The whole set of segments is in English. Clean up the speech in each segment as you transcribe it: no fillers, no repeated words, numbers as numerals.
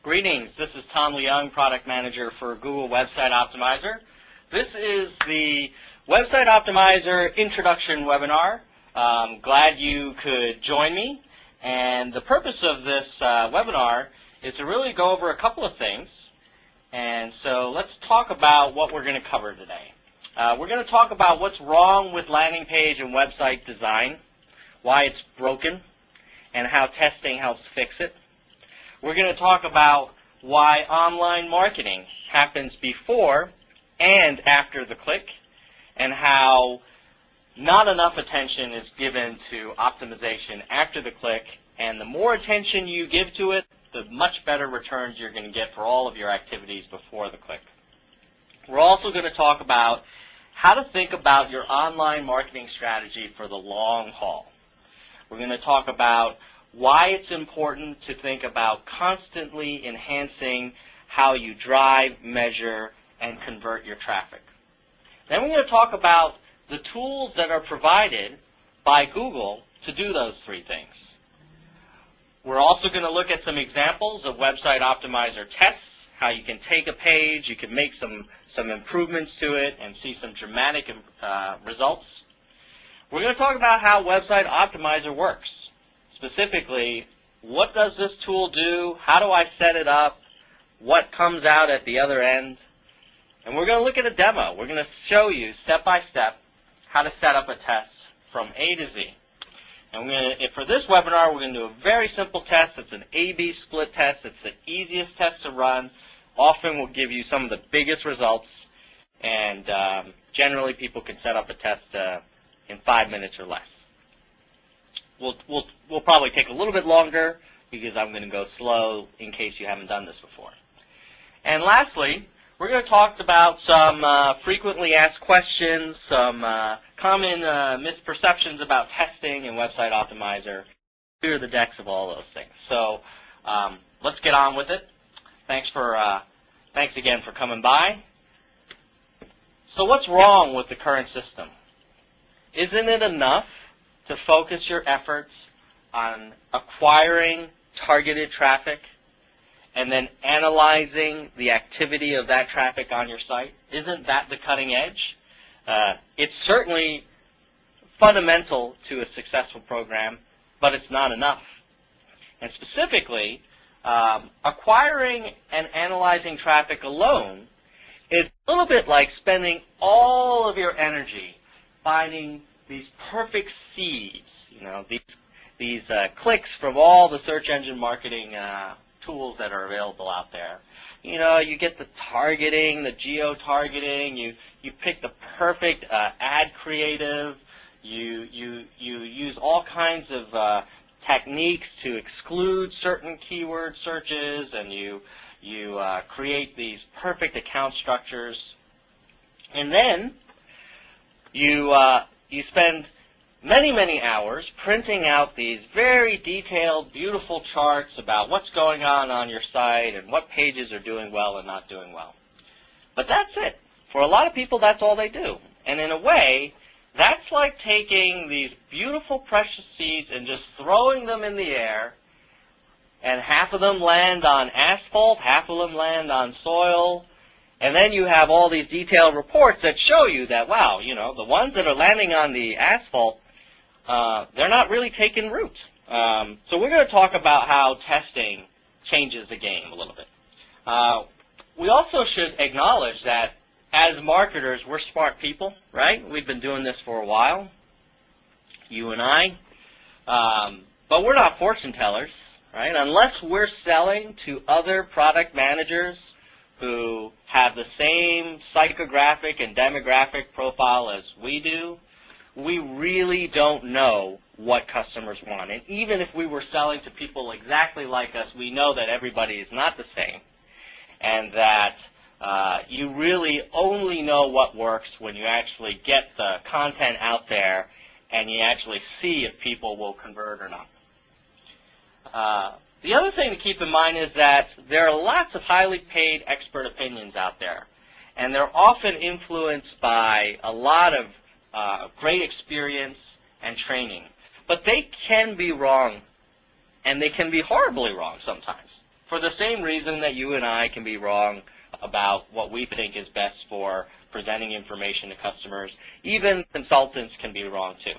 Greetings, this is Tom Leung, Product Manager for Google Website Optimizer. This is the Website Optimizer Introduction webinar. Glad you could join me. And the purpose of this webinar is to really go over a couple of things. And so let's talk about what we're going to cover today. We're going to talk about what's wrong with landing page and website design, why it's broken, and how testing helps fix it. We're going to talk about why online marketing happens before and after the click, and how not enough attention is given to optimization after the click, and the more attention you give to it, the much better returns you're going to get for all of your activities before the click. We're also going to talk about how to think about your online marketing strategy for the long haul. We're going to talk about why it's important to think about constantly enhancing how you drive, measure, and convert your traffic. Then we're going to talk about the tools that are provided by Google to do those three things. We're also going to look at some examples of Website Optimizer tests, how you can take a page, you can make some improvements to it and see some dramatic results. We're going to talk about how Website Optimizer works. Specifically, what does this tool do? How do I set it up? What comes out at the other end? And we're going to look at a demo. We're going to show you step by step how to set up a test from A to Z. And for this webinar, we're going to do a very simple test. It's an A/B split test. It's the easiest test to run. Often will give you some of the biggest results. And generally, people can set up a test in 5 minutes or less. We'll probably take a little bit longer because I'm going to go slow in case you haven't done this before. And lastly, we're going to talk about some frequently asked questions, some common misperceptions about testing and Website Optimizer, clear the decks of all those things. So let's get on with it. Thanks again for coming by. So what's wrong with the current system? Isn't it enough to focus your efforts on acquiring targeted traffic and then analyzing the activity of that traffic on your site? Isn't that the cutting edge? It's certainly fundamental to a successful program, but it's not enough. And specifically, acquiring and analyzing traffic alone is a little bit like spending all of your energy finding these perfect seeds, these clicks from all the search engine marketing tools that are available out there. You get the targeting, the geo-targeting, you pick the perfect ad creative, you use all kinds of techniques to exclude certain keyword searches, and you create these perfect account structures, and then you spend many, many hours printing out these very detailed, beautiful charts about what's going on your site and what pages are doing well and not doing well. But that's it. For a lot of people, that's all they do. And in a way, that's like taking these beautiful, precious seeds and just throwing them in the air, and half of them land on asphalt, half of them land on soil, and then you have all these detailed reports that show you that, wow, the ones that are landing on the asphalt, they're not really taking root. So we're going to talk about how testing changes the game a little bit. We also should acknowledge that as marketers, we're smart people, right? We've been doing this for a while, you and I. But we're not fortune tellers, right? Unless we're selling to other product managers who have the same psychographic and demographic profile as we do, we really don't know what customers want. And even if we were selling to people exactly like us, we know that everybody is not the same, and that you really only know what works when you actually get the content out there and you actually see if people will convert or not. The other thing to keep in mind is that there are lots of highly paid expert opinions out there, and they're often influenced by a lot of great experience and training. But they can be wrong, and they can be horribly wrong sometimes. for the same reason that you and I can be wrong about what we think is best for presenting information to customers. Even consultants can be wrong too.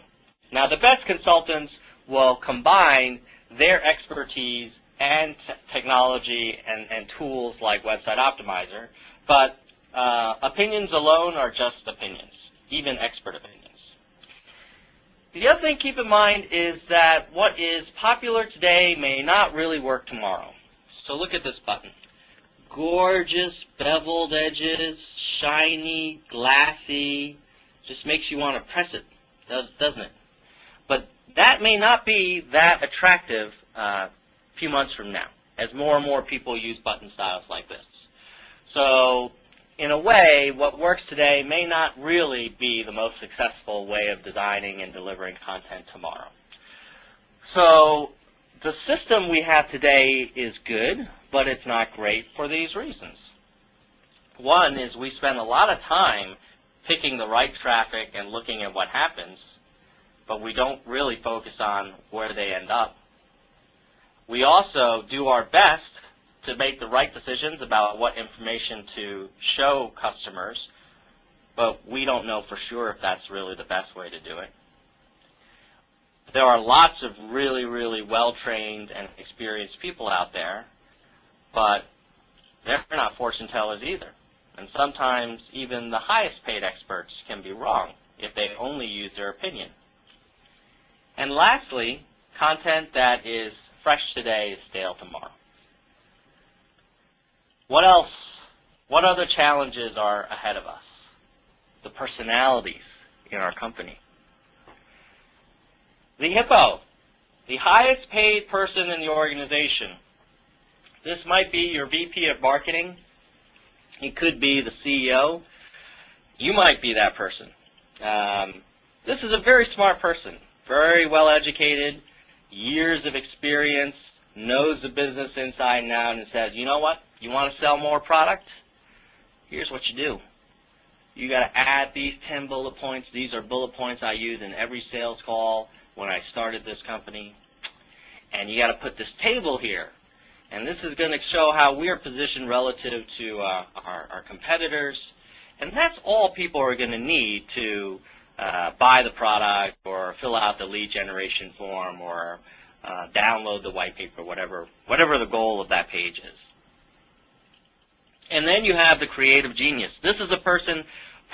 Now, the best consultants will combine their expertise and technology and tools like Website Optimizer, but opinions alone are just opinions, even expert opinions. The other thing to keep in mind is that what is popular today may not really work tomorrow. So look at this button. Gorgeous, beveled edges, shiny, glassy, just makes you want to press it, doesn't it? But that may not be that attractive a few months from now, as more and more people use button styles like this. So in a way, what works today may not really be the most successful way of designing and delivering content tomorrow. So the system we have today is good, but it's not great for these reasons. One is we spend a lot of time picking the right traffic and looking at what happens, but we don't really focus on where they end up. We also do our best to make the right decisions about what information to show customers, but we don't know for sure if that's really the best way to do it. There are lots of really, really well-trained and experienced people out there, but they're not fortune tellers either. And sometimes even the highest paid experts can be wrong if they only use their opinion. And lastly, content that is fresh today is stale tomorrow. What else? What other challenges are ahead of us? The personalities in our company. The Hippo, the highest paid person in the organization. This might be your VP of marketing. It could be the CEO. You might be that person. This is a very smart person, very well educated, years of experience, knows the business inside and out, and says, you know what? You want to sell more product? Here's what you do. You got to add these 10 bullet points. These are bullet points I use in every sales call when I started this company. And you got to put this table here. And this is going to show how we're positioned relative to our competitors. And that's all people are going to need to buy the product or fill out the lead generation form or download the white paper, whatever the goal of that page is. And then you have the creative genius. This is a person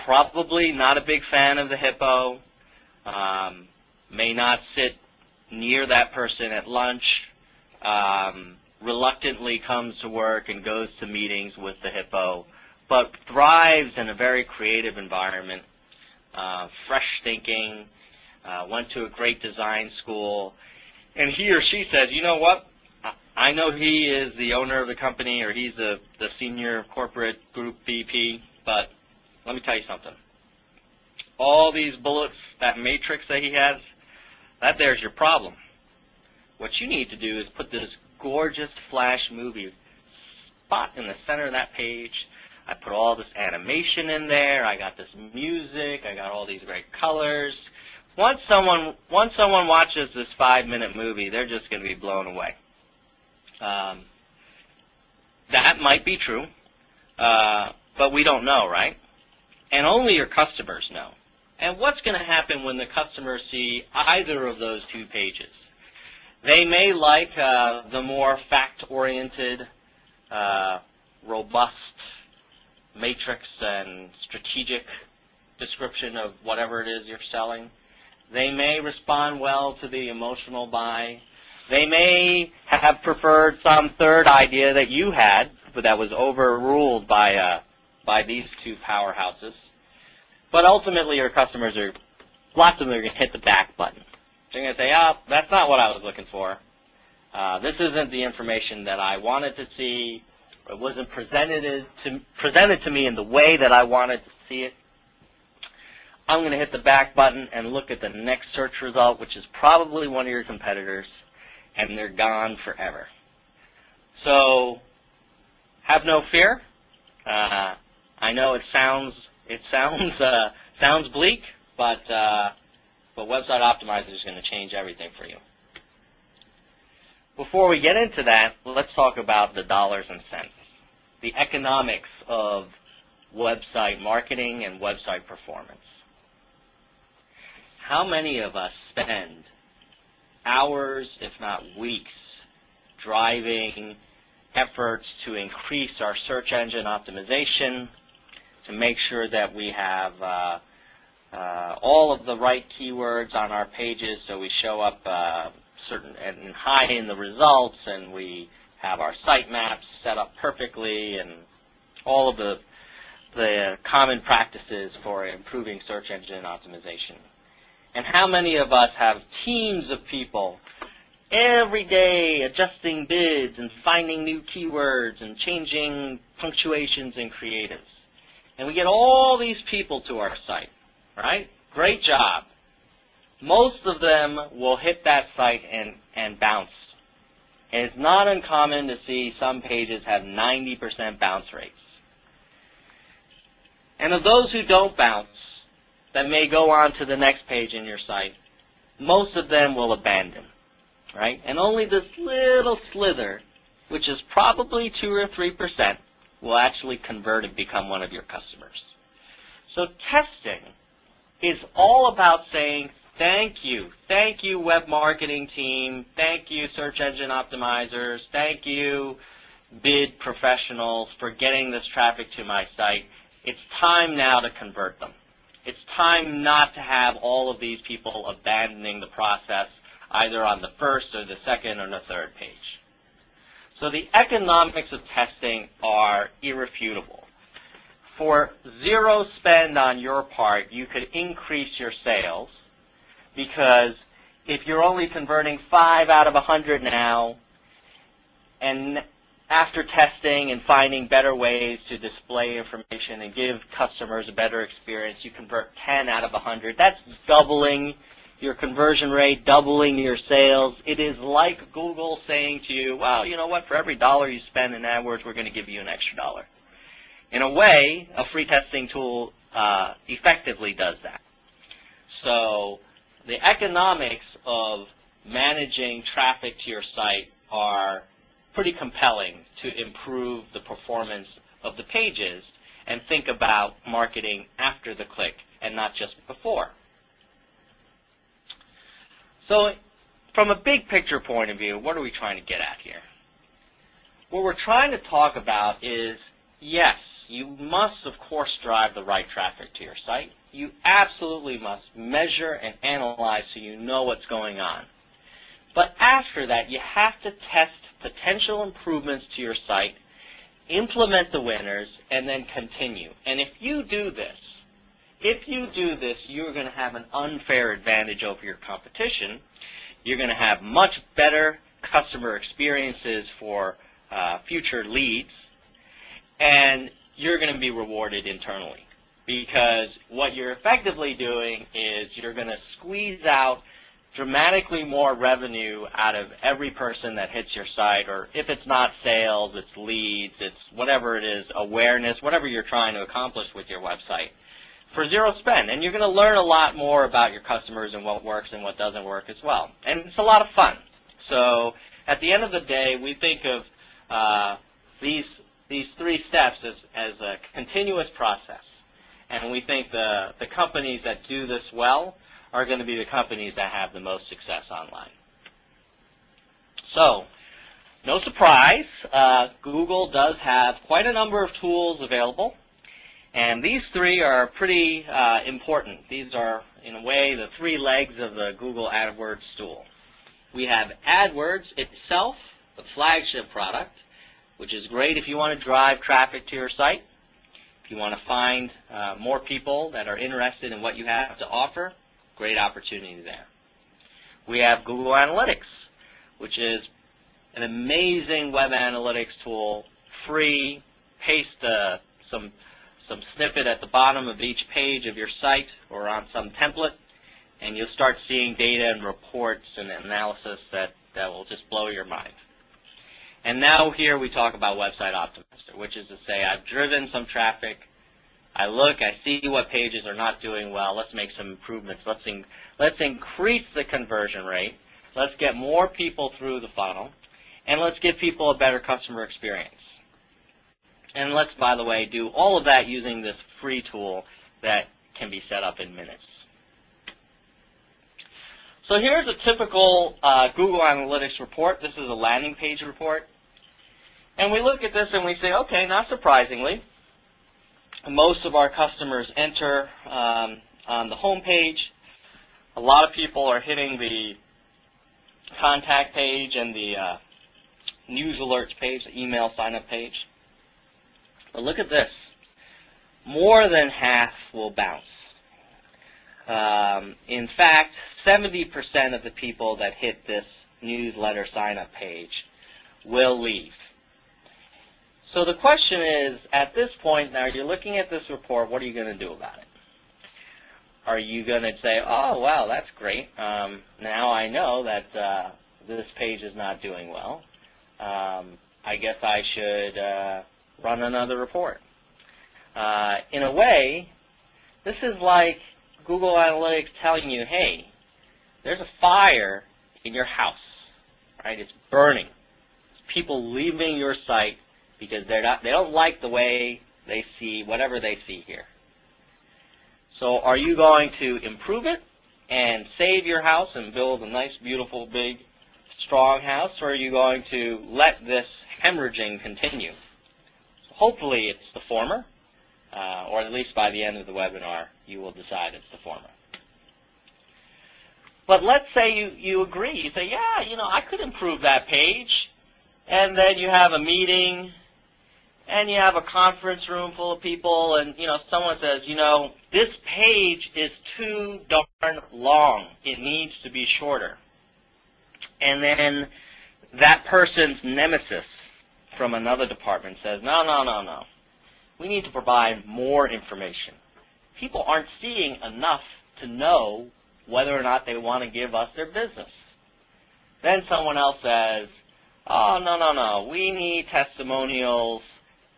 probably not a big fan of the Hippo, may not sit near that person at lunch, reluctantly comes to work and goes to meetings with the Hippo, but thrives in a very creative environment, fresh thinking, went to a great design school, and he or she says, you know what? I know he is the owner of the company or he's the senior corporate group VP, but let me tell you something. All these bullets, that matrix that he has, that there's your problem. What you need to do is put this gorgeous flash movie spot in the center of that page. I put all this animation in there. I got this music. I got all these great colors. Once someone watches this 5-minute movie, they're just going to be blown away. That might be true, but we don't know, right? And only your customers know. And what's going to happen when the customers see either of those two pages? They may like the more fact-oriented, robust matrix and strategic description of whatever it is you're selling. They may respond well to the emotional buy. They may have preferred some third idea that you had, but that was overruled by these two powerhouses. But ultimately, your customers are, lots of them are going to hit the back button. They're going to say, oh, that's not what I was looking for. This isn't the information that I wanted to see. It wasn't presented to me in the way that I wanted to see it. I'm going to hit the back button and look at the next search result, which is probably one of your competitors, and they're gone forever. So have no fear. I know it sounds bleak, but Website Optimizer is going to change everything for you. Before we get into that, let's talk about the dollars and cents, the economics of website marketing and website performance. How many of us spend hours, if not weeks, driving efforts to increase our search engine optimization, to make sure that we have all of the right keywords on our pages so we show up certain and high in the results, and we have our sitemaps set up perfectly, and all of the common practices for improving search engine optimization. And how many of us have teams of people every day adjusting bids and finding new keywords and changing punctuations and creatives? And we get all these people to our site, right? Great job. Most of them will hit that site and bounce. And it's not uncommon to see some pages have 90% bounce rates. And of those who don't bounce, that may go on to the next page in your site, most of them will abandon, right? And only this little slither, which is probably 2 or 3%, will actually convert and become one of your customers. So testing is all about saying, thank you web marketing team, thank you search engine optimizers, thank you bid professionals for getting this traffic to my site. It's time now to convert them. It's time not to have all of these people abandoning the process either on the first or the second or the third page. So the economics of testing are irrefutable. For zero spend on your part, you could increase your sales, because if you're only converting 5 out of 100 now, and after testing and finding better ways to display information and give customers a better experience, you convert 10 out of 100. That's doubling your conversion rate, doubling your sales. It is like Google saying to you, well, you know what, for every dollar you spend in AdWords, we're going to give you an extra $1. In a way, a free testing tool effectively does that. So the economics of managing traffic to your site are pretty compelling to improve the performance of the pages and think about marketing after the click and not just before. So from a big picture point of view, what are we trying to get at here? What we're trying to talk about is, yes, you must, of course, drive the right traffic to your site. You absolutely must measure and analyze so you know what's going on. But after that, you have to test potential improvements to your site, implement the winners, and then continue. And if you do this, you're going to have an unfair advantage over your competition. You're going to have much better customer experiences for future leads, and you're going to be rewarded internally. Because what you're effectively doing is you're going to squeeze out dramatically more revenue out of every person that hits your site, or if it's not sales, it's leads, it's whatever it is, awareness, whatever you're trying to accomplish with your website, for zero spend. And you're going to learn a lot more about your customers and what works and what doesn't work as well. And it's a lot of fun. So at the end of the day, we think of these 3 steps as a continuous process. And we think the companies that do this well are going to be the companies that have the most success online. So, no surprise, Google does have quite a number of tools available, and these 3 are pretty important. These are, in a way, the 3 legs of the Google AdWords stool. We have AdWords itself, the flagship product, which is great if you want to drive traffic to your site, if you want to find more people that are interested in what you have to offer. Great opportunity there. We have Google Analytics, which is an amazing web analytics tool, free. Paste some snippet at the bottom of each page of your site or on some template, and you'll start seeing data and reports and analysis that will just blow your mind. And now here we talk about Website Optimizer, which is to say I've driven some traffic, I look, I see what pages are not doing well, let's make some improvements, let's increase the conversion rate, let's get more people through the funnel, and let's give people a better customer experience. And let's, by the way, do all of that using this free tool that can be set up in minutes. So here's a typical Google Analytics report. This is a landing page report. And we look at this and we say, okay, not surprisingly, most of our customers enter on the home page. A lot of people are hitting the contact page and the news alerts page, the email sign-up page. But look at this. More than half will bounce. In fact, 70% of the people that hit this newsletter sign-up page will leave. So the question is, at this point, now you're looking at this report, what are you going to do about it? Are you going to say, oh, wow, that's great. Now I know that this page is not doing well. I guess I should run another report. In a way, this is like Google Analytics telling you, hey, there's a fire in your house, right? It's burning. It's people leaving your site because they don't like the way they see whatever they see here. So are you going to improve it and save your house and build a nice, beautiful, big, strong house, or are you going to let this hemorrhaging continue? So hopefully it's the former, or at least by the end of the webinar, you will decide it's the former. But let's say you agree. You say, yeah, you know, I could improve that page. And then you have a meeting, and you have a conference room full of people, and, you know, someone says, you know, this page is too darn long. It needs to be shorter. And then that person's nemesis from another department says, no, no, no, no. We need to provide more information. People aren't seeing enough to know whether or not they want to give us their business. Then someone else says, oh, no, no, no. We need testimonials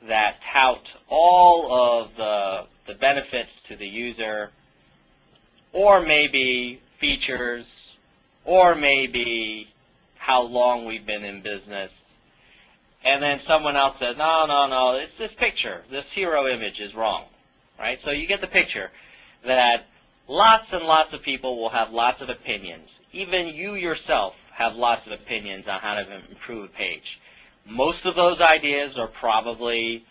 that tout all of the benefits to the user, or maybe features, or maybe how long we've been in business. And then someone else says, no, no, no, it's this picture. This hero image is wrong. Right? So you get the picture that lots and lots of people will have lots of opinions. Even you yourself have lots of opinions on how to improve a page. Most of those ideas are probably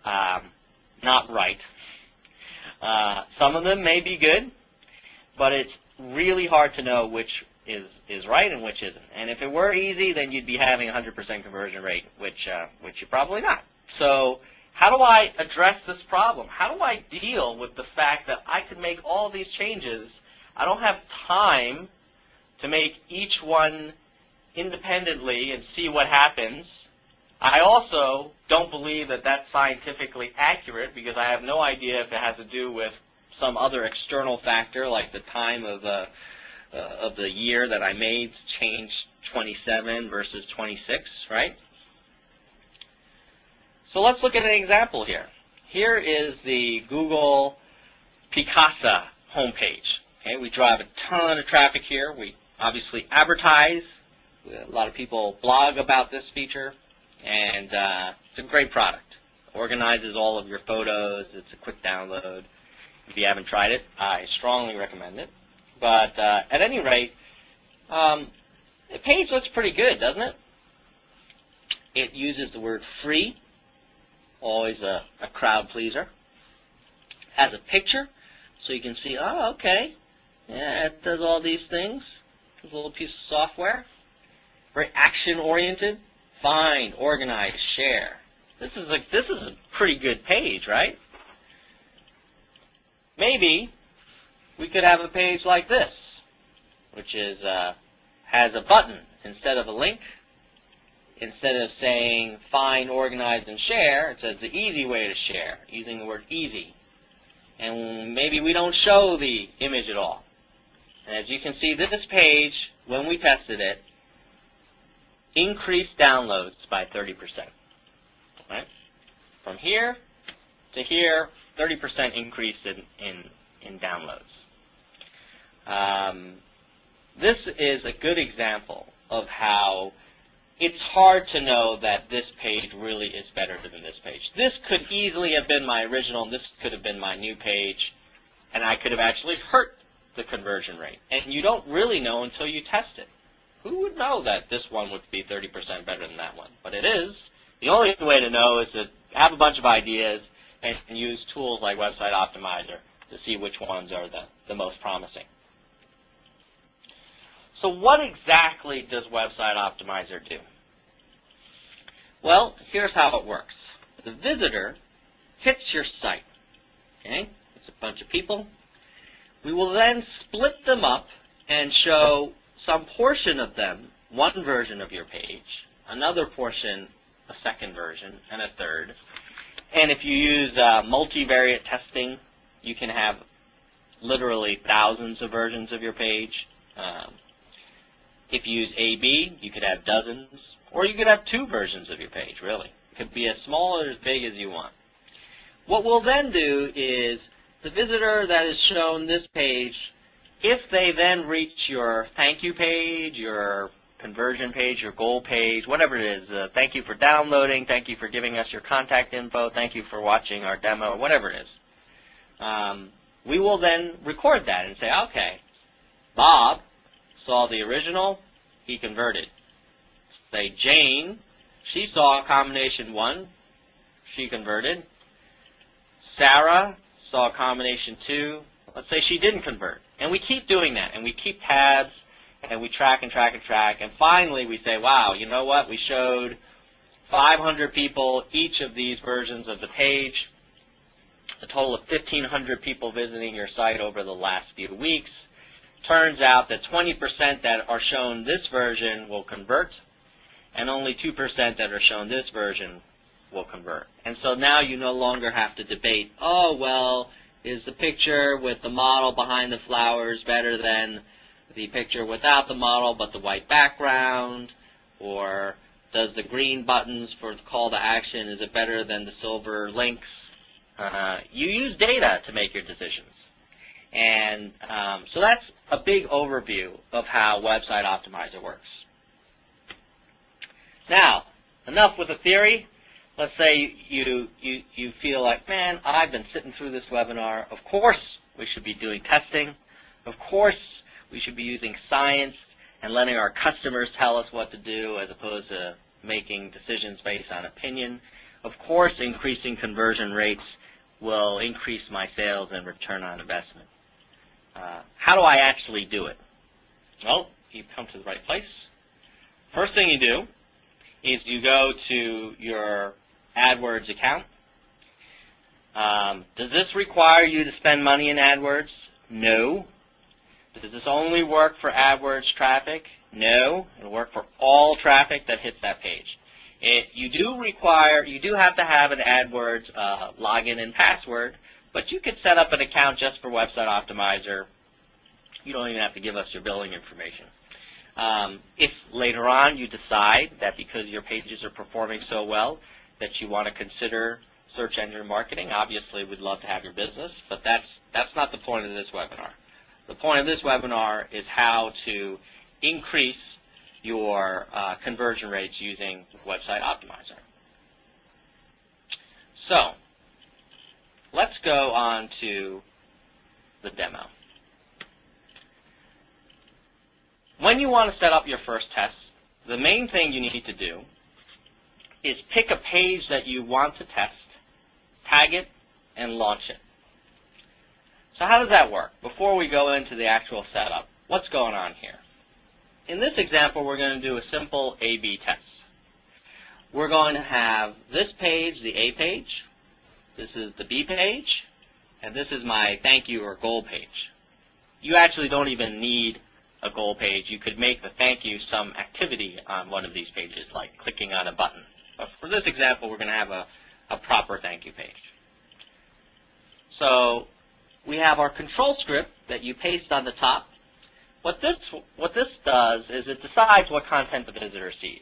not right. Some of them may be good, but it's really hard to know which is right and which isn't. And if it were easy, then you'd be having 100% conversion rate, which you're probably not. So how do I address this problem? How do I deal with the fact that I could make all these changes? I don't have time to make each one independently and see what happens. I also don't believe that that's scientifically accurate because I have no idea if it has to do with some other external factor like the time of the year that I made change 27 versus 26, right? So let's look at an example here. Here is the Google Picasa homepage. Okay, we drive a ton of traffic here. We obviously advertise. A lot of people blog about this feature, and it's a great product. Organizes all of your photos. It's a quick download. If you haven't tried it, I strongly recommend it. But at any rate, the page looks pretty good, doesn't it? It uses the word free, always a crowd pleaser. Has a picture, so you can see, oh, okay, yeah, it does all these things. It's a little piece of software. Very action-oriented. Find, organize, share. This is a pretty good page, right? Maybe we could have a page like this, which is has a button instead of a link. Instead of saying find, organize, and share, it says the easy way to share, using the word easy. And maybe we don't show the image at all. And as you can see, this page, when we tested it, increased downloads by 30%. Right? From here to here, 30% increase in downloads. This is a good example of how it's hard to know that this page really is better than this page. This could easily have been my original, and this could have been my new page, and I could have actually hurt the conversion rate. And you don't really know until you test it. Who would know that this one would be 30% better than that one? But it is. The only way to know is to have a bunch of ideas and use tools like Website Optimizer to see which ones are the most promising. So what exactly does Website Optimizer do? Well, here's how it works. The visitor hits your site. Okay? It's a bunch of people. We will then split them up and show some portion of them one version of your page, another portion a second version, and a third. And if you use multivariate testing, you can have literally thousands of versions of your page. If you use A/B, you could have dozens, or you could have 2 versions of your page, really. It could be as small or as big as you want. What we'll then do is the visitor that is shown this page, if they then reach your thank you page, your conversion page, your goal page, whatever it is, thank you for downloading, thank you for giving us your contact info, thank you for watching our demo, whatever it is, we will then record that and say, okay, Bob saw the original, he converted. Say Jane, she saw combination 1, she converted. Sarah saw combination 2, let's say she didn't convert. And we keep doing that, and we keep tabs, and we track and track and track, and finally we say, wow, you know what, we showed 500 people each of these versions of the page, a total of 1,500 people visiting your site over the last few weeks. Turns out that 20% that are shown this version will convert, and only 2% that are shown this version will convert. And so now you no longer have to debate, oh, well, is the picture with the model behind the flowers better than the picture without the model but the white background? Or does the green buttons for the call to action, is it better than the silver links? You use data to make your decisions. And so that's a big overview of how Website Optimizer works. Now, enough with the theory. Let's say you feel like, man, I've been sitting through this webinar. Of course we should be doing testing. Of course we should be using science and letting our customers tell us what to do as opposed to making decisions based on opinion. Of course increasing conversion rates will increase my sales and return on investment. How do I actually do it? Well, you've come to the right place. First thing you do is you go to your AdWords account. Does this require you to spend money in AdWords? No. Does this only work for AdWords traffic? No. It'll work for all traffic that hits that page. You do have to have an AdWords login and password, but you could set up an account just for Website Optimizer. You don't even have to give us your billing information. If later on you decide that because your pages are performing so well that you want to consider search engine marketing, obviously we'd love to have your business, but that's not the point of this webinar. The point of this webinar is how to increase your conversion rates using Website Optimizer. So let's go on to the demo. When you want to set up your first test, the main thing you need to do is pick a page that you want to test, tag it, and launch it. So how does that work? Before we go into the actual setup, what's going on here? In this example, we're going to do a simple A/B test. We're going to have this page, the A page, this is the B page, and this is my thank you or goal page. You actually don't even need a goal page. You could make the thank you some activity on one of these pages, like clicking on a button. But for this example, we're going to have a proper thank you page. So we have our control script that you paste on the top. What this does is it decides what content the visitor sees.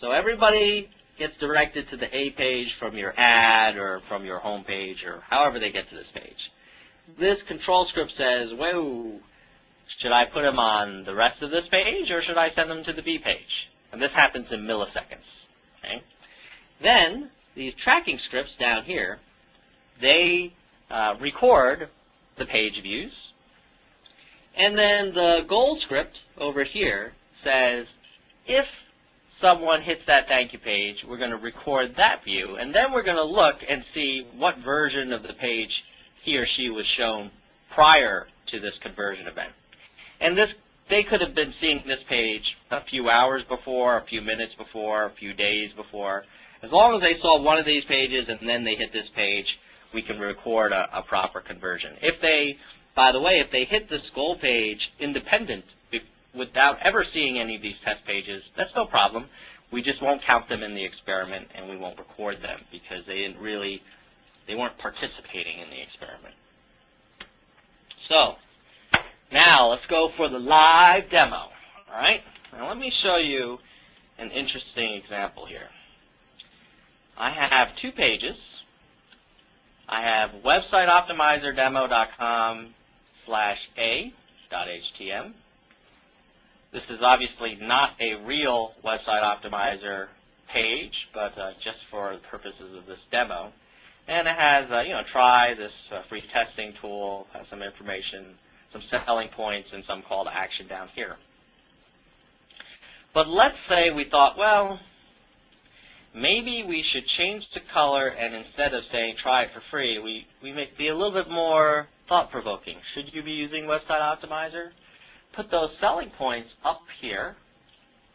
So everybody gets directed to the A page from your ad or from your home page or however they get to this page. This control script says, whoa, should I put them on the rest of this page or should I send them to the B page? And this happens in milliseconds. Okay? Then, these tracking scripts down here, they record the page views. And then the goal script over here says, if someone hits that thank you page, we're going to record that view, and then we're going to look and see what version of the page he or she was shown prior to this conversion event. And they could have been seeing this page a few hours before, a few minutes before, a few days before. As long as they saw one of these pages and then they hit this page, we can record a proper conversion. If they, by the way, if they hit this goal page independent without ever seeing any of these test pages, that's no problem. We just won't count them in the experiment and we won't record them because they weren't participating in the experiment. So, now let's go for the live demo. All right? Now let me show you an interesting example here. I have two pages. I have websiteoptimizerdemo.com/a.htm. This is obviously not a real Website Optimizer page, but just for the purposes of this demo. And it has, try this free testing tool, has some information, some selling points, and some call to action down here. But let's say we thought, well, maybe we should change the color, and instead of saying try it for free, we make be a little bit more thought-provoking. Should you be using Website Optimizer? Put those selling points up here,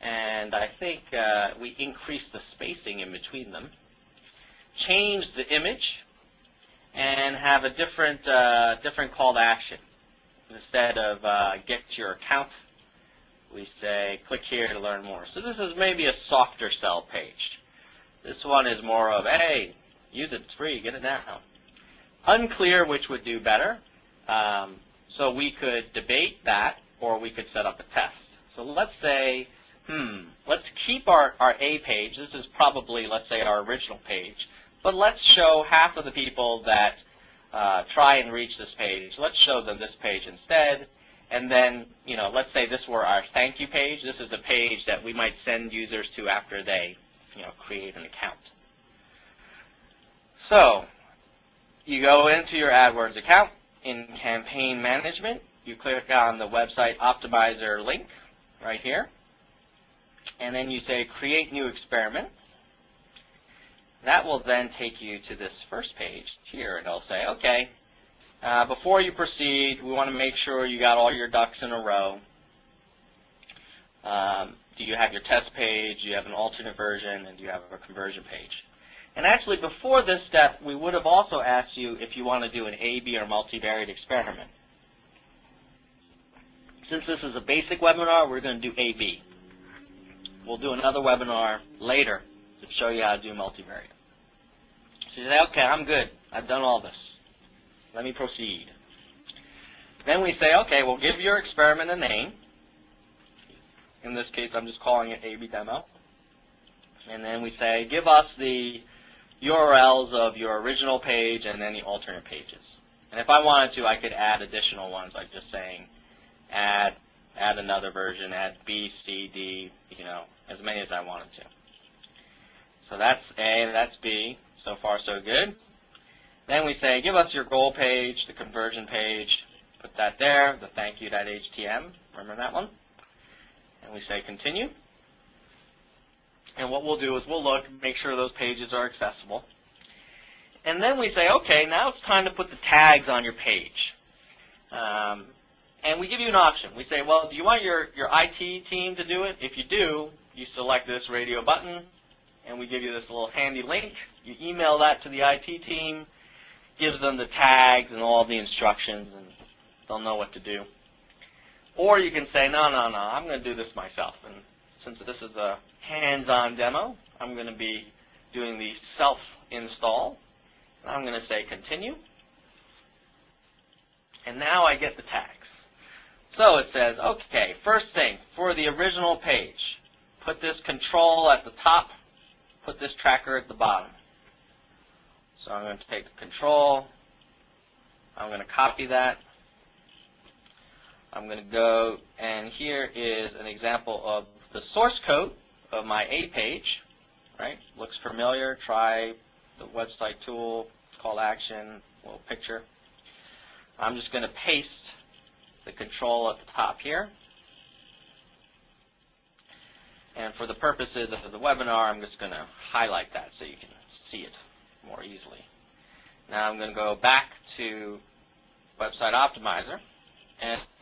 and I think we increase the spacing in between them. Change the image, and have a different call to action. Instead of get your account, we say click here to learn more. So this is maybe a softer sell page. This one is more of, hey, use it, it's free, get it now. Unclear which would do better. So we could debate that, or we could set up a test. So let's say, let's keep our A page. This is probably, let's say, our original page. But let's show half of the people that try and reach this page. Let's show them this page instead. And then, let's say this were our thank you page. This is a page that we might send users to after they, create an account. So, you go into your AdWords account. In Campaign Management, you click on the Website Optimizer link right here. And then you say Create New Experiment. That will then take you to this first page here, and it'll say, okay, before you proceed, we want to make sure you got all your ducks in a row. Do you have your test page, do you have an alternate version, and do you have a conversion page? And actually, before this step, we would have also asked you if you want to do an A/B or multivariate experiment. Since this is a basic webinar, we're going to do A/B. We'll do another webinar later to show you how to do multivariate. So you say, okay, I'm good. I've done all this. Let me proceed. Then we say, okay, we'll give your experiment a name. In this case, I'm just calling it A/B demo. And then we say, give us the URLs of your original page and any alternate pages. And if I wanted to, I could add additional ones, like just saying, add another version, add B, C, D, as many as I wanted to. So that's A, that's B. So far, so good. Then we say, give us your goal page, the conversion page, put that there, the thank you.htm, remember that one? And we say continue. And what we'll do is we'll look, make sure those pages are accessible. And then we say, okay, now it's time to put the tags on your page. And we give you an option. We say, well, do you want your IT team to do it? If you do, you select this radio button, and we give you this little handy link. You email that to the IT team, gives them the tags and all the instructions, and they'll know what to do. Or you can say, no, I'm going to do this myself. And since this is a hands-on demo, I'm going to be doing the self-install. I'm going to say continue. And now I get the tags. So it says, okay, first thing, for the original page, put this control at the top, put this tracker at the bottom. So I'm going to take the control, I'm going to copy that, I'm going to go, and here is an example of the source code of my A page, right? Looks familiar. Try the website tool, call to action, little picture. I'm just going to paste the control at the top here. And for the purposes of the webinar, I'm just going to highlight that so you can see it more easily. Now I'm going to go back to Website Optimizer,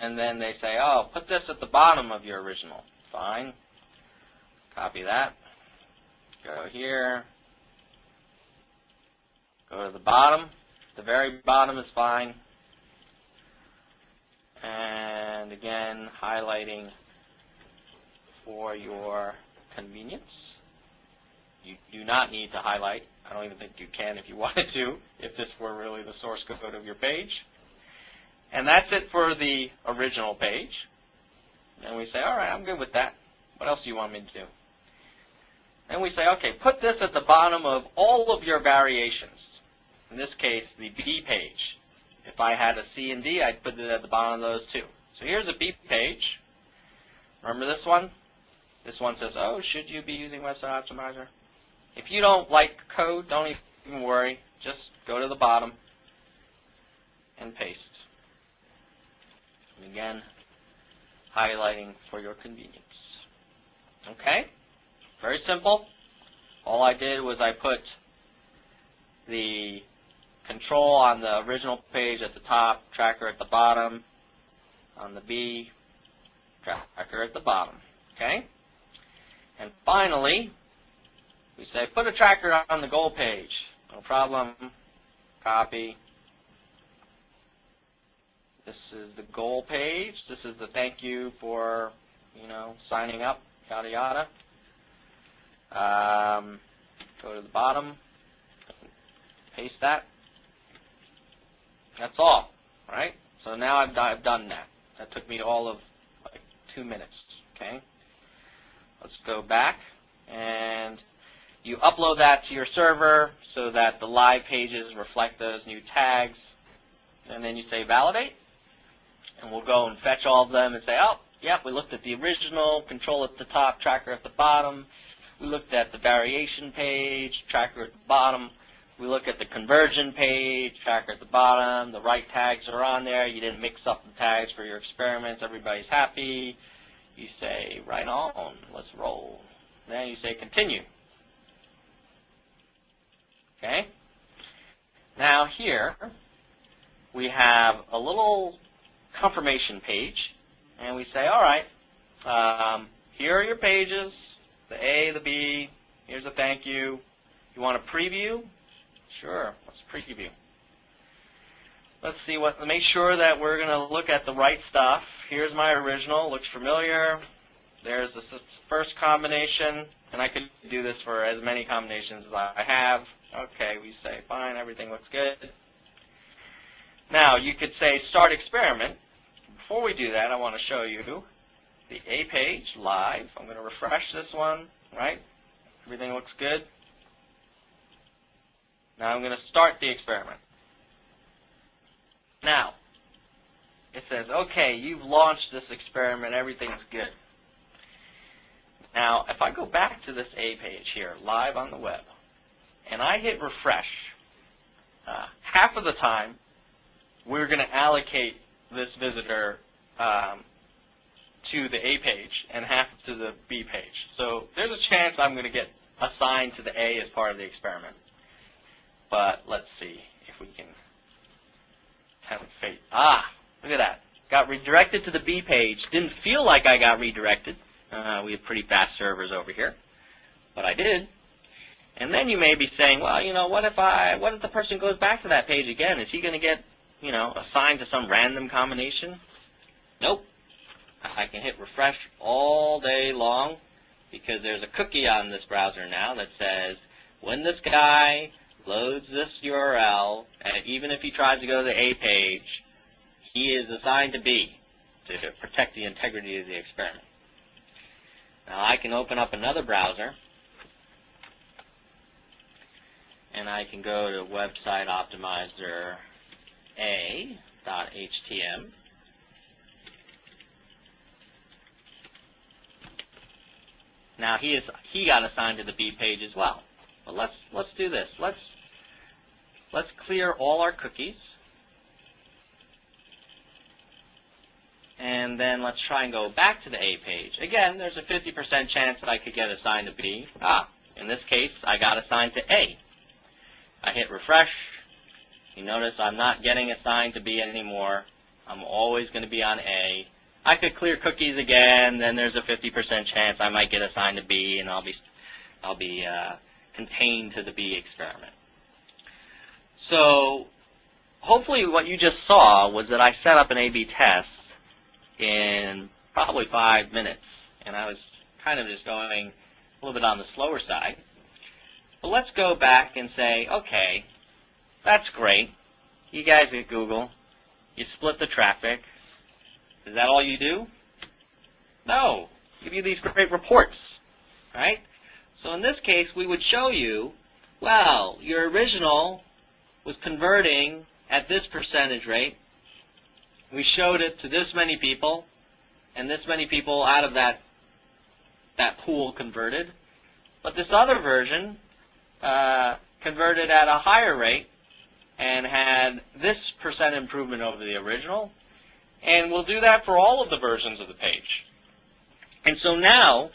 and then they say, oh, put this at the bottom of your original. Fine. Copy that. Go here. Go to the bottom. The very bottom is fine. And again, highlighting for your convenience. You do not need to highlight. I don't even think you can if you wanted to, if this were really the source code of your page. And that's it for the original page. And we say, all right, I'm good with that. What else do you want me to do? And we say, okay, put this at the bottom of all of your variations. In this case, the B page. If I had a C and D, I'd put it at the bottom of those too. So here's a B page. Remember this one? This one says, oh, should you be using Website Optimizer? If you don't like code, don't even worry. Just go to the bottom and paste. And again, highlighting for your convenience. Okay? Very simple. All I did was I put the control on the original page at the top, tracker at the bottom, on the B, tracker at the bottom. Okay? And finally, we say put a tracker on the goal page. No problem. Copy. This is the goal page. This is the thank you for, signing up, yada yada. Go to the bottom, paste that. That's all, right? So now I've done that. That took me all of like 2 minutes, okay? Let's go back, and you upload that to your server so that the live pages reflect those new tags, and then you say validate, and we'll go and fetch all of them and say, oh, yep, we looked at the original, control at the top, tracker at the bottom. We looked at the variation page, tracker at the bottom. We look at the conversion page, tracker at the bottom. The right tags are on there. You didn't mix up the tags for your experiments. Everybody's happy. You say, right on, let's roll. Then you say, continue. Okay? Now here, we have a little confirmation page, and we say, all right, here are your pages, the A, the B, here's a thank you. You want a preview? Sure, let's preview. Let's see make sure that we're going to look at the right stuff. Here's my original, looks familiar. There's the first combination, and I could do this for as many combinations as I have. Okay, we say fine, everything looks good. Now, you could say start experiment. Before we do that, I want to show you the A page live. I'm going to refresh this one, right? Everything looks good. Now I'm going to start the experiment. Now, it says, okay, you've launched this experiment, everything's good. Now, if I go back to this A page here, live on the web, and I hit refresh, half of the time, we're going to allocate this visitor to the A page and half to the B page. So there's a chance I'm going to get assigned to the A as part of the experiment. But let's see if we can tempt fate. Ah, look at that. Got redirected to the B page. Didn't feel like I got redirected. We have pretty fast servers over here. But I did. And then you may be saying, well, what if the person goes back to that page again? Is he going to get, assigned to some random combination? Nope. I can hit refresh all day long because there's a cookie on this browser now that says when this guy loads this URL, and even if he tries to go to the A page, he is assigned to B to protect the integrity of the experiment. Now I can open up another browser, and I can go to Website Optimizer A.htm. Now he got assigned to the B page as well. But let's do this. Let's clear all our cookies. And then let's try and go back to the A page. Again, there's a 50% chance that I could get assigned to B. In this case, I got assigned to A. I hit refresh. You notice I'm not getting assigned to B anymore. I'm always going to be on A. I could clear cookies again, then there's a 50% chance I might get assigned to B, and I'll be contained to the B experiment. So hopefully what you just saw was that I set up an A/B test in probably 5 minutes, and I was kind of just going a little bit on the slower side. But let's go back and say, okay, that's great. You guys at Google, you split the traffic. Is that all you do? No. Give you these great reports, right? So in this case, we would show you, well, your original was converting at this percentage rate. We showed it to this many people, and this many people out of that pool converted. But this other version converted at a higher rate and had this % improvement over the original. And we'll do that for all of the versions of the page. And so now,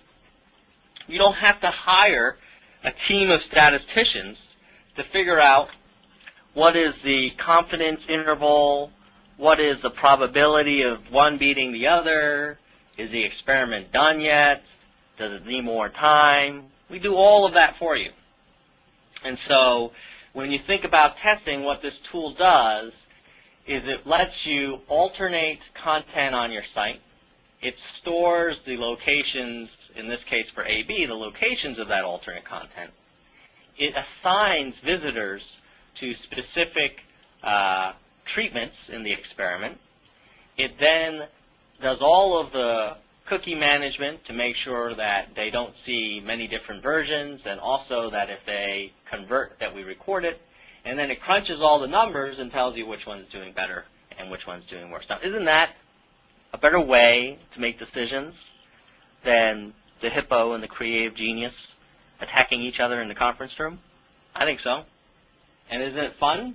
you don't have to hire a team of statisticians to figure out what is the confidence interval, what is the probability of one beating the other, is the experiment done yet, does it need more time? We do all of that for you. And so, when you think about testing, what this tool does is it lets you alternate content on your site. It stores the locations, in this case for AB, the locations of that alternate content. It assigns visitors to specific treatments in the experiment. It then does all of the cookie management to make sure that they don't see many different versions, and also that if they convert that we record it. And then it crunches all the numbers and tells you which one's doing better and which one's doing worse. Now, isn't that a better way to make decisions than the Hippo and the creative genius attacking each other in the conference room? I think so. And isn't it fun?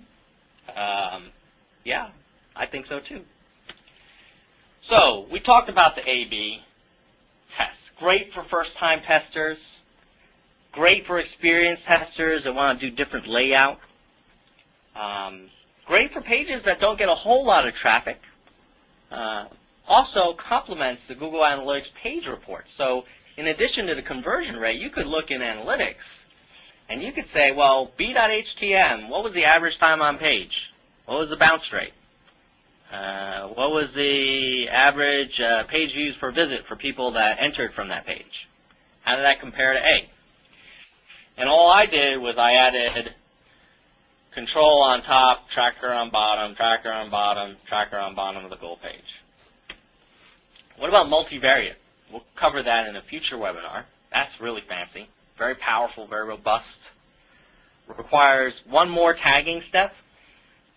Yeah, I think so too. So, we talked about the A/B test. Great for first-time testers. Great for experienced testers that want to do different layout. Great for pages that don't get a whole lot of traffic. Also complements the Google Analytics page report. So in addition to the conversion rate, you could look in Analytics and you could say, well, B.htm, what was the average time on page? What was the bounce rate? What was the average page views per visit for people that entered from that page? How did that compare to A? And all I did was I added control on top, tracker on bottom, tracker on bottom, tracker on bottom of the goal page. What about multivariate? We'll cover that in a future webinar. That's really fancy, very powerful, very robust. Requires one more tagging step,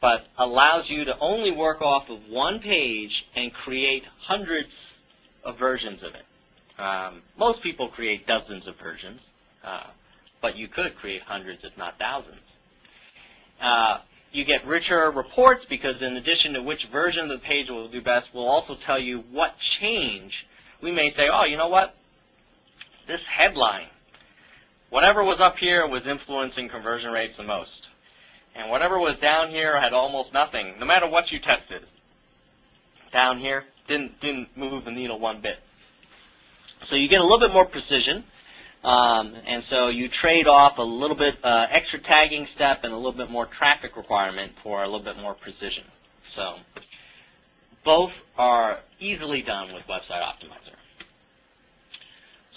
but allows you to only work off of one page and create hundreds of versions of it. Most people create dozens of versions, but you could create hundreds, if not thousands. You get richer reports because in addition to which version of the page will do best, we'll also tell you what change. We may say, oh, you know what? This headline, whatever was up here was influencing conversion rates the most. And whatever was down here had almost nothing, no matter what you tested. Down here didn't move the needle one bit. So you get a little bit more precision. And so you trade off a little bit extra tagging step and a little bit more traffic requirement for a little bit more precision. So both are easily done with Website Optimizer.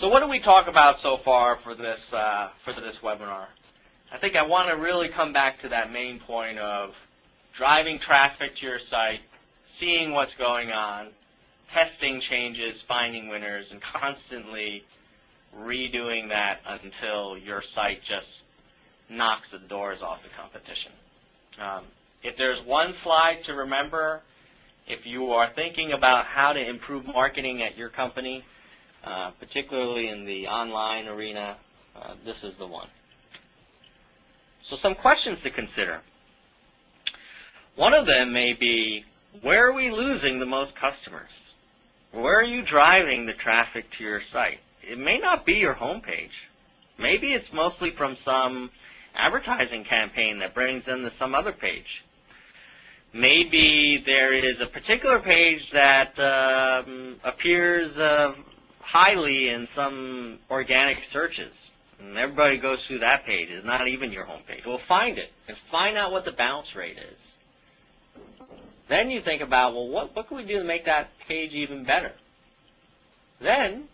So what did we talk about so far for this webinar? I think I want to really come back to that main point of driving traffic to your site, seeing what's going on, testing changes, finding winners, and constantly redoing that until your site just knocks the doors off the competition. If there's one slide to remember, if you are thinking about how to improve marketing at your company, particularly in the online arena, this is the one. So some questions to consider. One of them may be, where are we losing the most customers? Where are you driving the traffic to your site? It may not be your homepage. Maybe it's mostly from some advertising campaign that brings them to some other page. Maybe there is a particular page that appears highly in some organic searches, and everybody goes through that page. It's not even your homepage. Well, find it and find out what the bounce rate is. Then you think about, well, what can we do to make that page even better? Then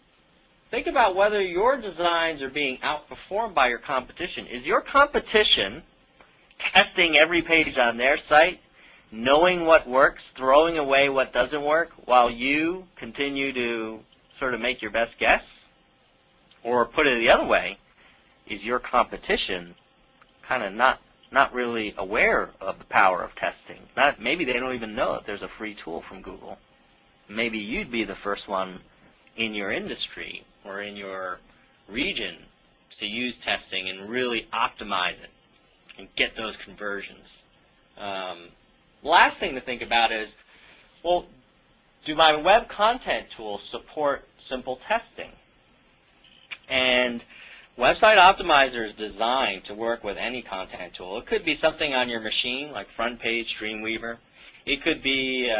think about whether your designs are being outperformed by your competition. Is your competition testing every page on their site, knowing what works, throwing away what doesn't work, while you continue to sort of make your best guess? Or put it the other way, is your competition kind of not really aware of the power of testing? Maybe they don't even know that there's a free tool from Google. Maybe you'd be the first one in your industry or in your region to use testing and really optimize it and get those conversions. Last thing to think about is, well, do my web content tools support simple testing? And Website Optimizer is designed to work with any content tool. It could be something on your machine, like Front Page, Dreamweaver. It could be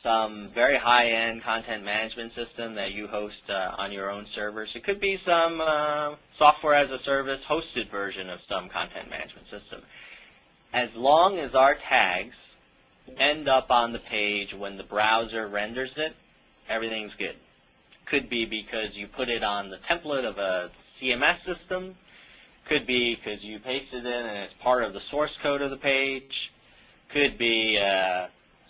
some very high-end content management system that you host on your own servers. It could be some software as a service hosted version of some content management system. As long as our tags end up on the page when the browser renders it, everything's good. Could be because you put it on the template of a CMS system. Could be because you pasted it in and it's part of the source code of the page. Could be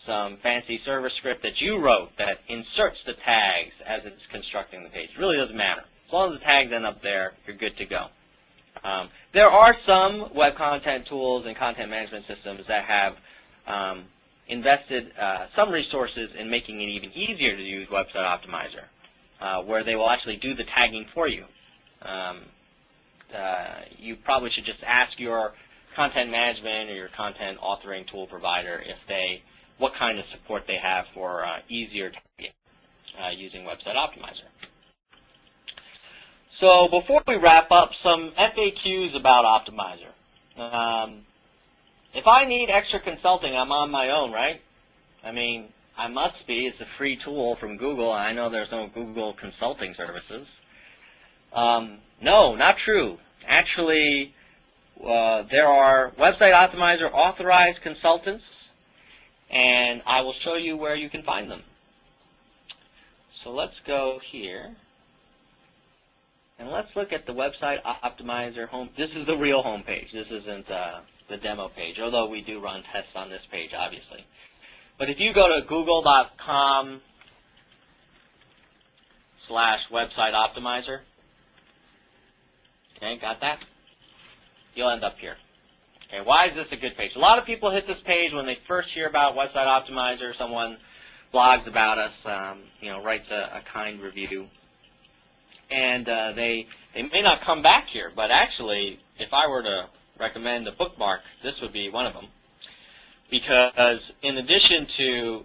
some fancy server script that you wrote that inserts the tags as it's constructing the page. It really doesn't matter. As long as the tags end up there, you're good to go. There are some web content tools and content management systems that have invested some resources in making it even easier to use Website Optimizer, where they will actually do the tagging for you. You probably should just ask your content management or your content authoring tool provider what kind of support they have for easier tagging using Website Optimizer. So before we wrap up, some FAQs about Optimizer. If I need extra consulting, I'm on my own, right? I mean, I must be. It's a free tool from Google. I know there's no Google consulting services. No, not true. Actually, there are Website Optimizer authorized consultants, and I will show you where you can find them. So let's go here, and let's look at the Website Optimizer home. This is the real home page. This isn't the demo page, although we do run tests on this page, obviously. But if you go to google.com/Website Optimizer, okay, got that? You'll end up here. Okay, why is this a good page? A lot of people hit this page when they first hear about Website Optimizer. Someone blogs about us, writes a kind review, and they may not come back here. But actually, if I were to recommend a bookmark, this would be one of them, because in addition to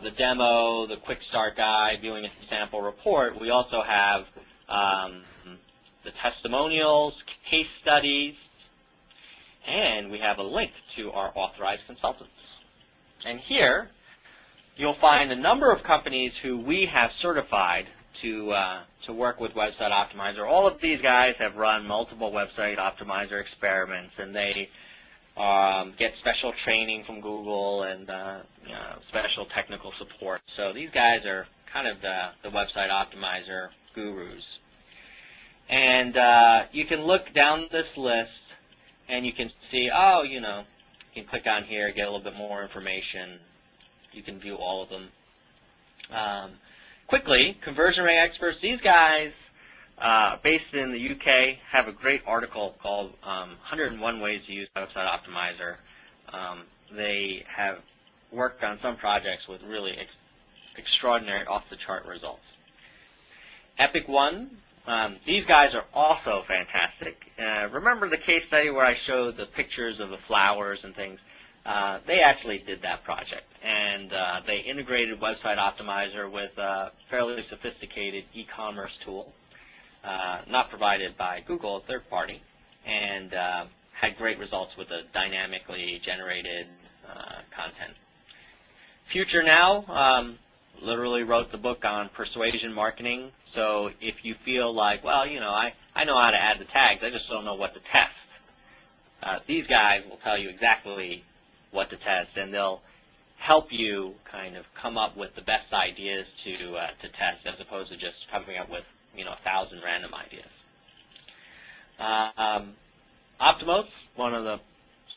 the demo, the quick start guide, viewing a sample report, we also have the testimonials, case studies, and we have a link to our authorized consultants. And here, you'll find a number of companies who we have certified to work with Website Optimizer. All of these guys have run multiple Website Optimizer experiments, and they get special training from Google and special technical support. So these guys are kind of the Website Optimizer gurus. And you can look down this list, and you can see, you can click on here, get a little bit more information. You can view all of them. Quickly, conversion rate experts, these guys, based in the UK, have a great article called 101 Ways to Use Website Optimizer. They have worked on some projects with really extraordinary off-the-chart results. Epic One, these guys are also fantastic. Remember the case study where I showed the pictures of the flowers and things? They actually did that project, and they integrated Website Optimizer with a fairly sophisticated e-commerce tool, not provided by Google, a third party, and had great results with the dynamically generated content. Future Now literally wrote the book on persuasion marketing, so if you feel like, well, I know how to add the tags, I just don't know what to test. These guys will tell you exactly what to test, and they'll help you kind of come up with the best ideas to test, as opposed to just coming up with 1,000 random ideas. Optimos, one of the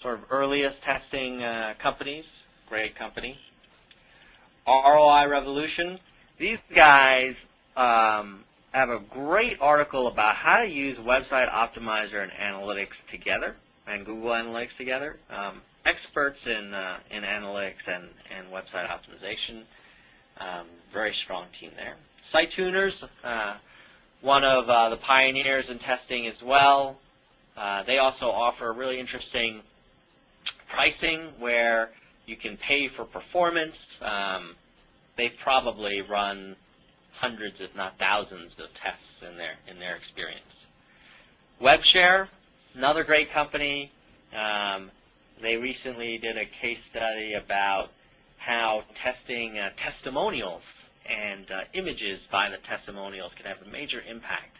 sort of earliest testing companies, great company. ROI Revolution, these guys have a great article about how to use Website Optimizer and Analytics together, and Google Analytics together. Experts in analytics and website optimization. Very strong team there. Site Tuners, one of the pioneers in testing as well. They also offer really interesting pricing where you can pay for performance. They've probably run hundreds, if not thousands, of tests in their experience. WebShare, another great company. They recently did a case study about how testing testimonials and images by the testimonials can have a major impact.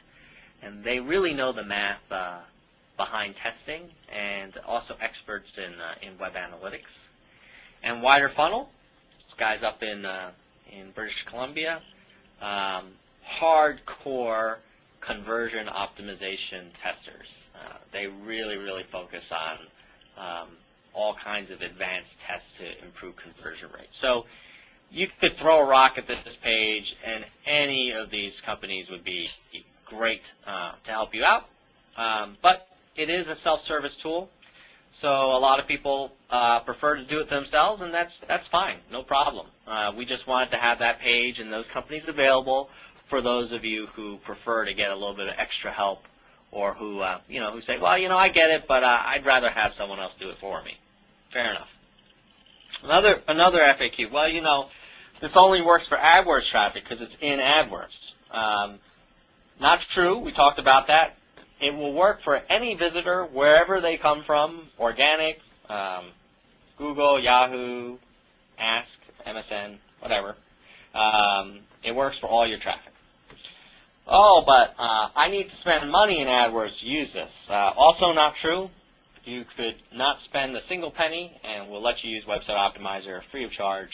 And they really know the math behind testing, and also experts in web analytics. And Wider Funnel, this guy's up in British Columbia, hardcore conversion optimization testers. They really focus on all kinds of advanced tests to improve conversion rates. So you could throw a rock at this page, and any of these companies would be great to help you out. But it is a self-service tool, so a lot of people prefer to do it themselves, and that's fine, no problem. We just wanted to have that page and those companies available for those of you who prefer to get a little bit of extra help, or who who say, well, I get it, but I'd rather have someone else do it for me. Fair enough. Another FAQ. Well, this only works for AdWords traffic because it's in AdWords. Not true. We talked about that. It will work for any visitor wherever they come from, organic, Google, Yahoo, Ask, MSN, whatever. It works for all your traffic. Oh, but I need to spend money in AdWords to use this. Also not true. You could not spend a single penny, and we'll let you use Website Optimizer free of charge.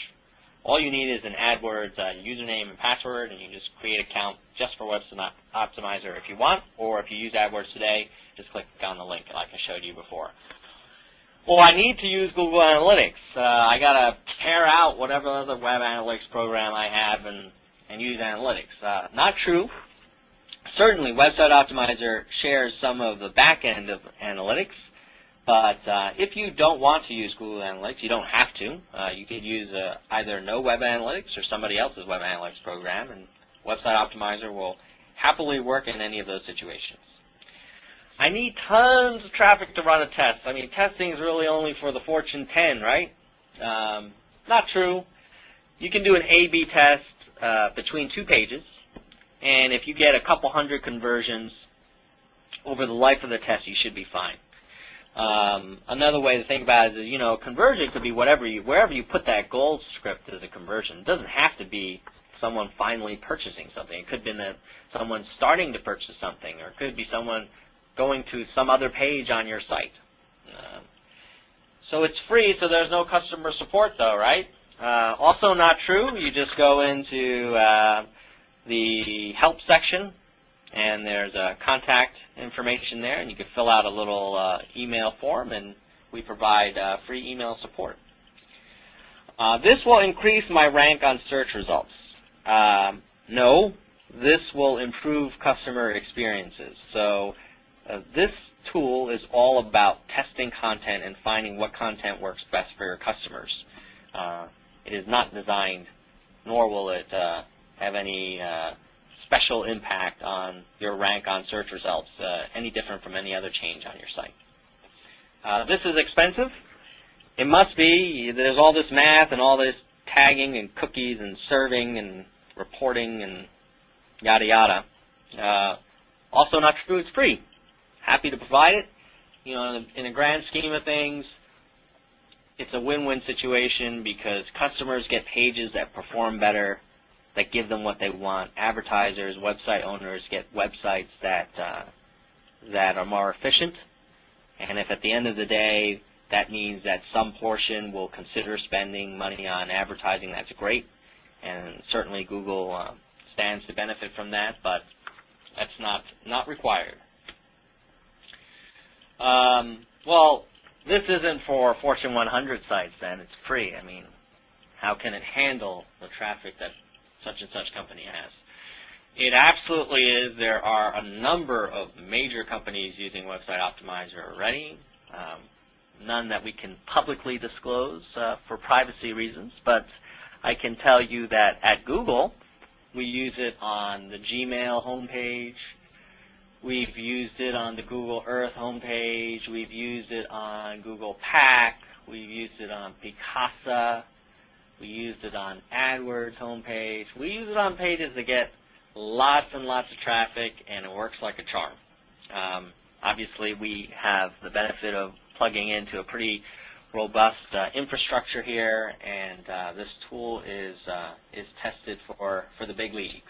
All you need is an AdWords username and password, and you just create an account just for Website Optimizer if you want, or if you use AdWords today, just click on the link like I showed you before. Well, I need to use Google Analytics. I got to tear out whatever other web analytics program I have and use analytics. Not true. Certainly, Website Optimizer shares some of the back end of analytics, but if you don't want to use Google Analytics, you don't have to. You could use either no web analytics or somebody else's web analytics program, and Website Optimizer will happily work in any of those situations. I need tons of traffic to run a test. I mean, testing is really only for the Fortune 10, right? Not true. You can do an A/B test between 2 pages, and if you get a couple hundred conversions over the life of the test, you should be fine. Another way to think about it is, conversion could be wherever you put that goal script as a conversion. It doesn't have to be someone finally purchasing something. It could be that someone starting to purchase something, or it could be someone going to some other page on your site. So it's free, so there's no customer support though, right? Also not true. You just go into the help section, and there's a contact information there, and you can fill out a little email form, and we provide free email support. This will increase my rank on search results. No, this will improve customer experiences. So this tool is all about testing content and finding what content works best for your customers. It is not designed, nor will it have any special impact on your rank on search results, any different from any other change on your site. This is expensive. It must be. There's all this math and all this tagging and cookies and serving and reporting and yada yada. Also not true, it's free. Happy to provide it. You know, in the grand scheme of things, it's a win-win situation because customers get pages that perform better, that give them what they want. Advertisers, website owners get websites that are more efficient. And if at the end of the day that means that some portion will consider spending money on advertising, that's great. And certainly Google stands to benefit from that, but that's not required. Well, this isn't for Fortune 100 sites then. It's free. I mean, how can it handle the traffic that such and such company has? It absolutely is. There are a number of major companies using Website Optimizer already. None that we can publicly disclose for privacy reasons, but I can tell you that at Google, we use it on the Gmail homepage. We've used it on the Google Earth homepage. We've used it on Google Pack. We've used it on Picasa. We used it on AdWords homepage. We use it on pages that get lots and lots of traffic, and it works like a charm. Obviously, we have the benefit of plugging into a pretty robust infrastructure here, and this tool is tested for the big leagues.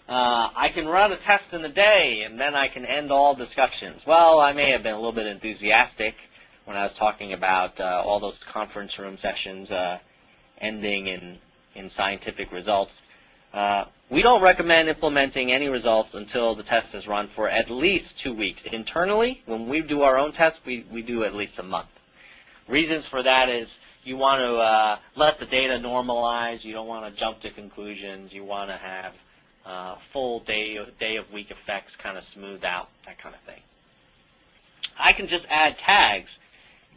I can run a test in a day, and then I can end all discussions. Well, I may have been a little bit enthusiastic when I was talking about all those conference room sessions ending in scientific results. We don't recommend implementing any results until the test is run for at least 2 weeks. Internally, when we do our own tests, we do at least a month. Reasons for that is you want to let the data normalize. You don't want to jump to conclusions. You want to have full day of week effects kind of smoothed out, that kind of thing. I can just add tags,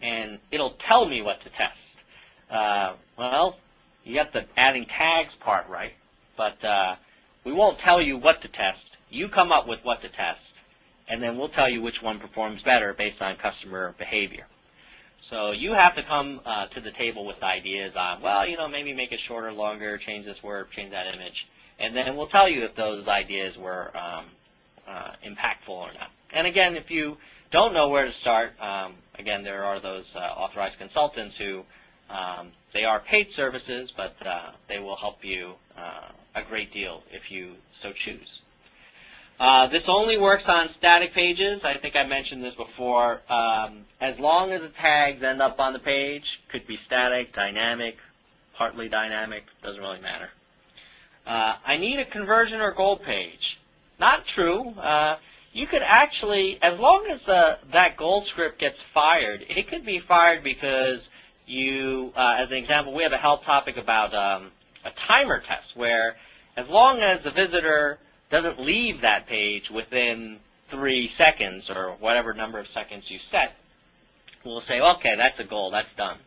and it'll tell me what to test. Well, you got the adding tags part right, but we won't tell you what to test. You come up with what to test, and then we'll tell you which one performs better based on customer behavior. So you have to come to the table with ideas on, well, you know, maybe make it shorter, longer, change this word, change that image. And then we'll tell you if those ideas were impactful or not. And again, if you don't know where to start, again, there are those authorized consultants who, they are paid services, but they will help you a great deal if you so choose. This only works on static pages. I think I mentioned this before. As long as the tags end up on the page, could be static, dynamic, partly dynamic, doesn't really matter. I need a conversion or goal page. Not true. You could actually, as long as that goal script gets fired, it could be fired because you, as an example, we have a help topic about a timer test where as long as the visitor doesn't leave that page within 3 seconds or whatever number of seconds you set, we'll say, okay, that's a goal, that's done.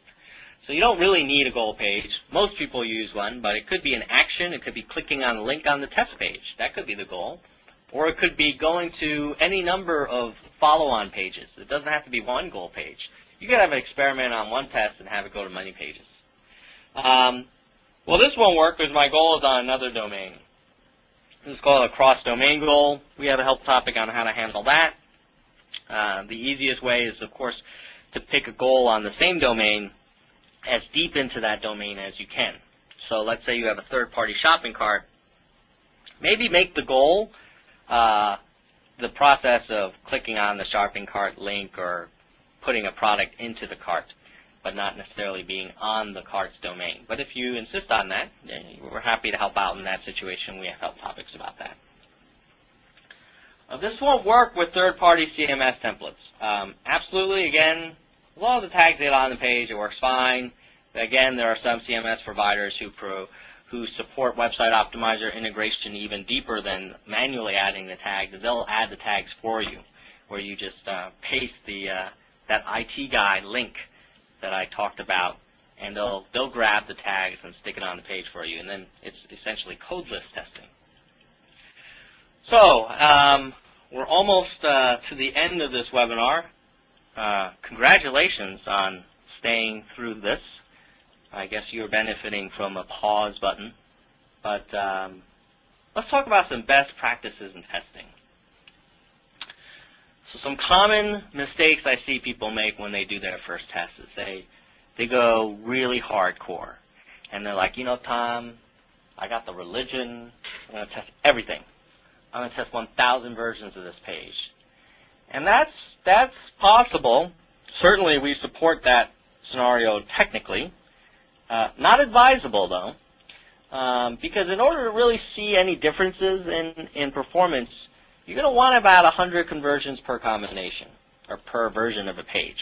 So you don't really need a goal page. Most people use one, but it could be an action. It could be clicking on a link on the test page. That could be the goal. Or it could be going to any number of follow-on pages. It doesn't have to be one goal page. You could have an experiment on one test and have it go to many pages. Well, this won't work because my goal is on another domain. This is called a cross-domain goal. We have a help topic on how to handle that. The easiest way is, of course, to pick a goal on the same domain as deep into that domain as you can. So let's say you have a third-party shopping cart. Maybe make the goal the process of clicking on the shopping cart link or putting a product into the cart, but not necessarily being on the cart's domain. But if you insist on that, we're happy to help out in that situation. We have help topics about that. This won't work with third-party CMS templates. Absolutely, again, as long as the tags get on the page, it works fine. Again, there are some CMS providers who support Website Optimizer integration even deeper than manually adding the tags. They'll add the tags for you, where you just paste that IT guide link that I talked about, and they'll grab the tags and stick it on the page for you, and then it's essentially codeless testing. So, we're almost to the end of this webinar. Congratulations on staying through this. I guess you're benefiting from a pause button. But let's talk about some best practices in testing. So some common mistakes I see people make when they do their first test is they go really hardcore. And they're like, you know, Tom, I got the religion. I'm going to test everything. I'm going to test 1,000 versions of this page. And that's possible. Certainly we support that scenario technically. Not advisable, though, because in order to really see any differences in performance, you're going to want about 100 conversions per combination or per version of a page.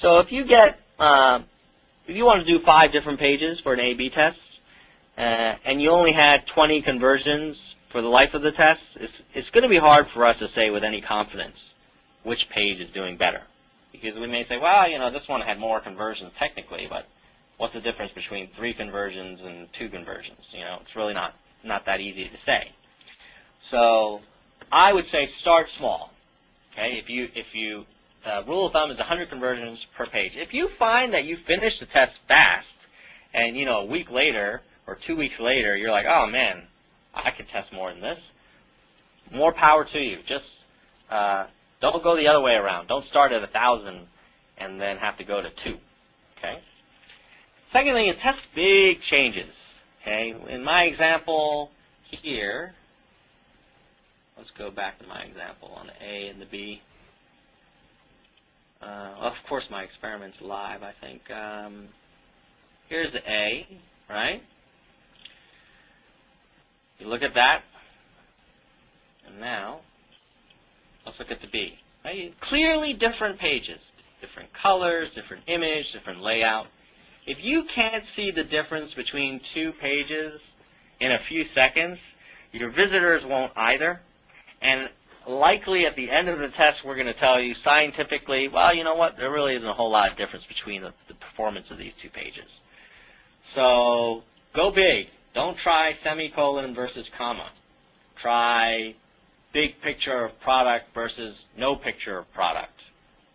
So if you get, if you want to do 5 different pages for an A/B test, and you only had 20 conversions for the life of the test, it's going to be hard for us to say with any confidence which page is doing better. Because we may say, well, you know, this one had more conversions technically, but what's the difference between 3 conversions and 2 conversions? You know, it's really not that easy to say. So I would say start small. Okay, if you rule of thumb is 100 conversions per page. If you find that you finish the test fast, and you know a week later or 2 weeks later you're like, oh man, I could test more than this. More power to you. Just don't go the other way around. Don't start at 1,000 and then have to go to 2. Okay. Second thing is test big changes. Okay. In my example here, let's go back to my example on the A and the B. Of course, my experiment's live, I think. Here's the A, right? You look at that, and now let's look at the B. Right? Clearly different pages, different colors, different image, different layout. If you can't see the difference between 2 pages in a few seconds, your visitors won't either. And likely at the end of the test, we're going to tell you scientifically, well, you know what, there really isn't a whole lot of difference between the performance of these 2 pages. So go big. Don't try semicolon versus comma. Try big picture of product versus no picture of product.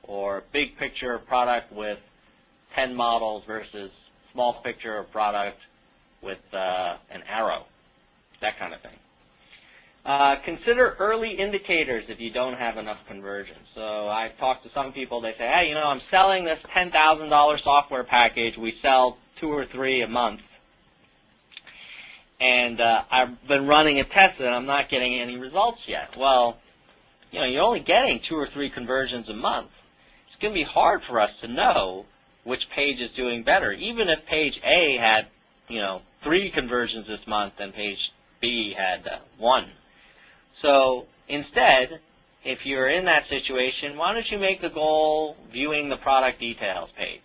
Or big picture of product with 10 models versus small picture of product with an arrow. That kind of thing. Consider early indicators if you don't have enough conversions. So I've talked to some people, they say, hey, you know, I'm selling this $10,000 software package. We sell 2 or 3 a month. And I've been running a test and I'm not getting any results yet. Well, you know, you're only getting 2 or 3 conversions a month. It's going to be hard for us to know which page is doing better. Even if page A had, you know, 3 conversions this month and page B had 1. So instead, if you're in that situation, why don't you make the goal viewing the product details page?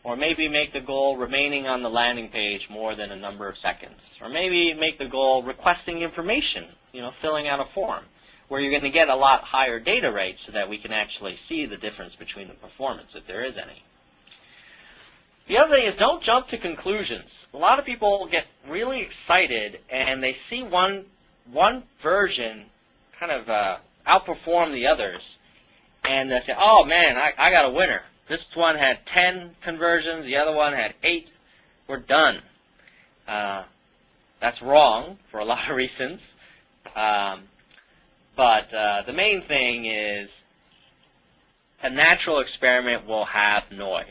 Or maybe make the goal remaining on the landing page more than a number of seconds. Or maybe make the goal requesting information, you know, filling out a form, where you're going to get a lot higher data rates so that we can actually see the difference between the performance, if there is any. The other thing is don't jump to conclusions. A lot of people get really excited and they see one version kind of outperform the others, and they say, oh man, I got a winner. This one had 10 conversions, the other one had 8. We're done. That's wrong for a lot of reasons. But the main thing is a natural experiment will have noise.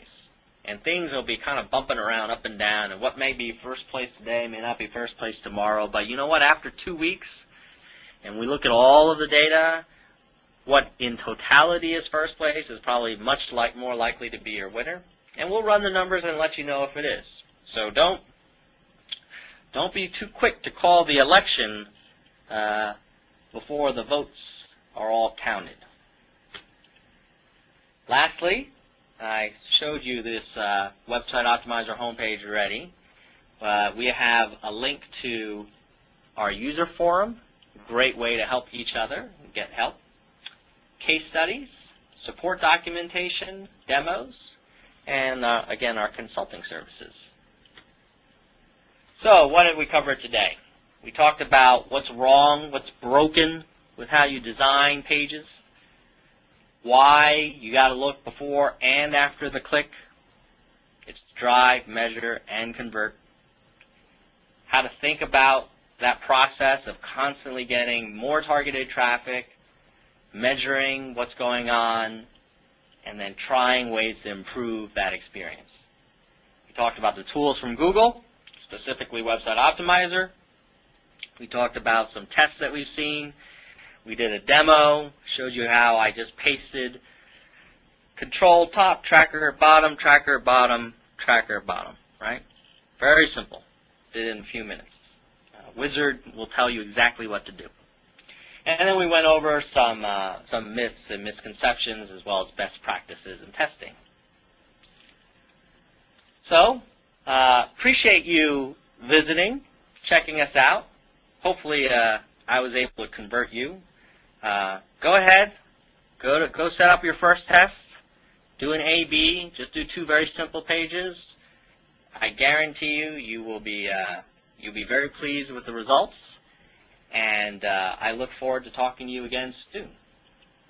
And things will be kind of bumping around up and down. And what may be first place today may not be first place tomorrow. But you know what? After 2 weeks, and we look at all of the data, what in totality is first place is probably much more likely to be your winner. And we'll run the numbers and let you know if it is. So don't be too quick to call the election before the votes are all counted. Lastly, I showed you this Website Optimizer homepage already. We have a link to our user forum, a great way to help each other and get help. Case studies, support documentation, demos, and again, our consulting services. So what did we cover today? We talked about what's wrong, what's broken with how you design pages, why you got to look before and after the click. It's drive, measure, and convert. How to think about that process of constantly getting more targeted traffic, measuring what's going on, and then trying ways to improve that experience. We talked about the tools from Google, specifically Website Optimizer. We talked about some tests that we've seen. We did a demo, showed you how I just pasted control top, tracker bottom, tracker bottom, tracker bottom, right? Very simple. Did it in a few minutes. Wizard will tell you exactly what to do. And then we went over some myths and misconceptions as well as best practices in testing. So, appreciate you visiting, checking us out. Hopefully I was able to convert you. Go ahead, go set up your first test, do an A/B, just do 2 very simple pages. I guarantee you'll be very pleased with the results, and I look forward to talking to you again soon.